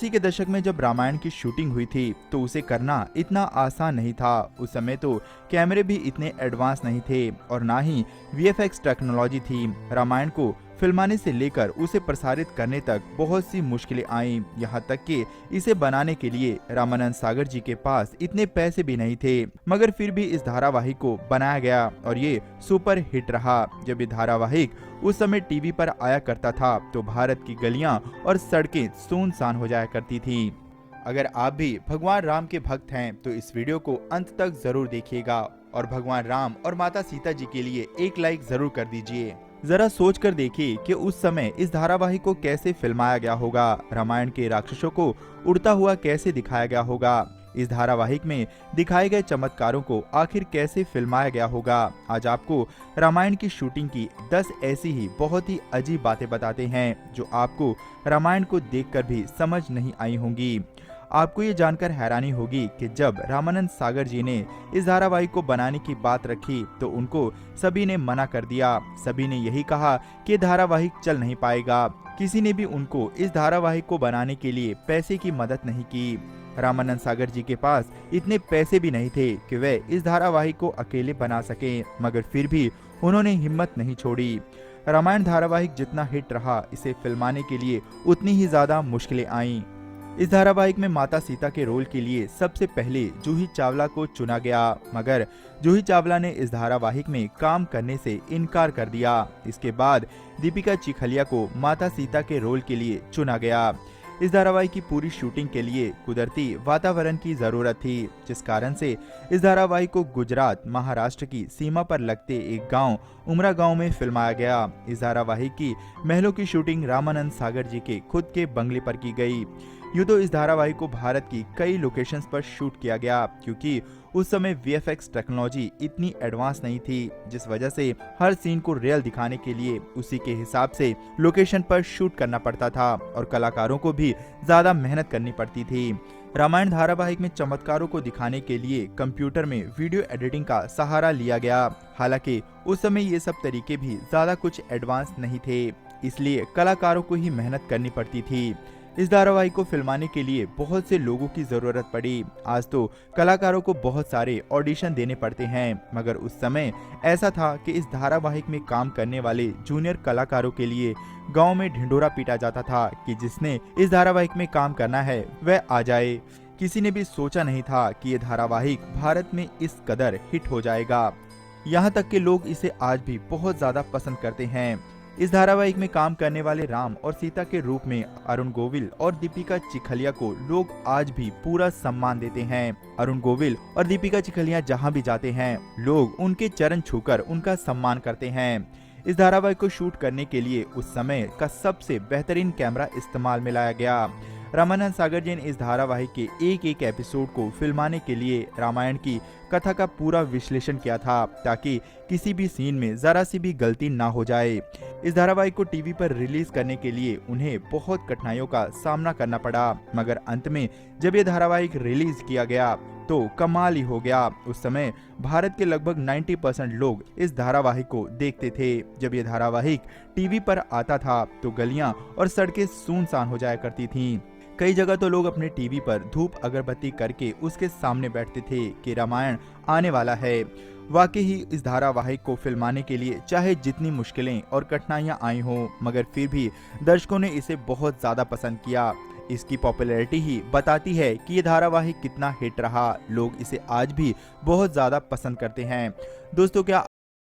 80 के दशक में जब रामायण की शूटिंग हुई थी तो उसे करना इतना आसान नहीं था। उस समय तो कैमरे भी इतने एडवांस नहीं थे और ना ही वीएफएक्स टेक्नोलॉजी थी। रामायण को फिल्माने से लेकर उसे प्रसारित करने तक बहुत सी मुश्किलें आईं। यहाँ तक कि इसे बनाने के लिए रामानंद सागर जी के पास इतने पैसे भी नहीं थे, मगर फिर भी इस धारावाहिक को बनाया गया और ये सुपर हिट रहा। जब ये धारावाहिक उस समय टीवी पर आया करता था तो भारत की गलियां और सड़कें सुनसान हो जाया करती थी। अगर आप भी भगवान राम के भक्त हैं तो इस वीडियो को अंत तक जरूर देखिएगा और भगवान राम और माता सीता जी के लिए एक लाइक जरूर कर दीजिए। जरा सोच कर देखिए कि उस समय इस धारावाहिक को कैसे फिल्माया गया होगा, रामायण के राक्षसों को उड़ता हुआ कैसे दिखाया गया होगा, इस धारावाहिक में दिखाए गए चमत्कारों को आखिर कैसे फिल्माया गया होगा। आज आपको रामायण की शूटिंग की 10 ऐसी ही बहुत ही अजीब बातें बताते हैं जो आपको रामायण को देखकर भी समझ नहीं आई होंगी। आपको ये जानकर हैरानी होगी कि जब रामानंद सागर जी ने इस धारावाहिक को बनाने की बात रखी तो उनको सभी ने मना कर दिया। सभी ने यही कहा कि धारावाहिक चल नहीं पाएगा। किसी ने भी उनको इस धारावाहिक को बनाने के लिए पैसे की मदद नहीं की। रामानंद सागर जी के पास इतने पैसे भी नहीं थे कि वे इस धारावाहिक को अकेले बना सके, मगर फिर भी उन्होंने हिम्मत नहीं छोड़ी। रामायण धारावाहिक जितना हिट रहा, इसे फिल्माने के लिए उतनी ही ज्यादा मुश्किलें आईं। इस धारावाहिक में माता सीता के रोल के लिए सबसे पहले जूही चावला को चुना गया, मगर जूही चावला ने इस धारावाहिक में काम करने से इनकार कर दिया। इसके बाद दीपिका चिखलिया को माता सीता के रोल के लिए चुना गया। इस धारावाहिक की पूरी शूटिंग के लिए कुदरती वातावरण की जरूरत थी, जिस कारण से इस धारावाहिक को गुजरात महाराष्ट्र की सीमा पर लगते एक गांव उमरा गांव में फिल्माया गया। इस धारावाहिक की महलों की शूटिंग रामानंद सागर जी के खुद के बंगले पर की गई। यूं तो इस धारावाहिक को भारत की कई लोकेशंस पर शूट किया गया, क्योंकि उस समय वीएफएक्स टेक्नोलॉजी इतनी एडवांस नहीं थी, जिस वजह से हर सीन को रियल दिखाने के लिए उसी के हिसाब से लोकेशन पर शूट करना पड़ता था और कलाकारों को भी ज्यादा मेहनत करनी पड़ती थी। रामायण धारावाहिक में चमत्कारों को दिखाने के लिए कंप्यूटर में वीडियो एडिटिंग का सहारा लिया गया। हालांकि उस समय ये सब तरीके भी ज्यादा कुछ एडवांस नहीं थे, इसलिए कलाकारों को ही मेहनत करनी पड़ती थी। इस धारावाहिक को फिल्माने के लिए बहुत से लोगों की जरूरत पड़ी। आज तो कलाकारों को बहुत सारे ऑडिशन देने पड़ते हैं, मगर उस समय ऐसा था कि इस धारावाहिक में काम करने वाले जूनियर कलाकारों के लिए गांव में ढिंढोरा पीटा जाता था कि जिसने इस धारावाहिक में काम करना है वह आ जाए। किसी ने भी सोचा नहीं था कि ये धारावाहिक भारत में इस कदर हिट हो जाएगा। यहाँ तक कि लोग इसे आज भी बहुत ज्यादा पसंद करते हैं। इस धारावाहिक में काम करने वाले राम और सीता के रूप में अरुण गोविल और दीपिका चिखलिया को लोग आज भी पूरा सम्मान देते हैं। अरुण गोविल और दीपिका चिखलिया जहां भी जाते हैं, लोग उनके चरण छूकर उनका सम्मान करते हैं। इस धारावाहिक को शूट करने के लिए उस समय का सबसे बेहतरीन कैमरा इस्तेमाल में लाया गया। रामानंद सागर जी ने इस धारावाहिक के एक एक एपिसोड को फिल्माने के लिए रामायण की कथा का पूरा विश्लेषण किया था, ताकि किसी भी सीन में जरा सी भी गलती ना हो जाए। इस धारावाहिक को टीवी पर रिलीज करने के लिए उन्हें बहुत कठिनाइयों का सामना करना पड़ा, मगर अंत में जब ये धारावाहिक रिलीज किया गया तो कमाल ही हो गया। उस समय भारत के लगभग 90% लोग इस धारावाहिक को देखते थे। जब ये धारावाहिक टीवी पर आता था तो गलियां और सड़कें सुनसान हो जाया करती थीं। कई जगह तो लोग अपने टीवी पर धूप अगरबत्ती करके उसके सामने बैठते थे कि रामायण आने वाला है। वाकई ही इस धारावाहिक को फिल्माने के लिए चाहे जितनी मुश्किलें और कठिनाइयां आई हों, मगर फिर भी दर्शकों ने इसे बहुत ज्यादा पसंद किया। इसकी पॉपुलैरिटी ही बताती है कि ये धारावाहिक कितना हिट रहा। लोग इसे आज भी बहुत ज्यादा पसंद करते हैं। दोस्तों, क्या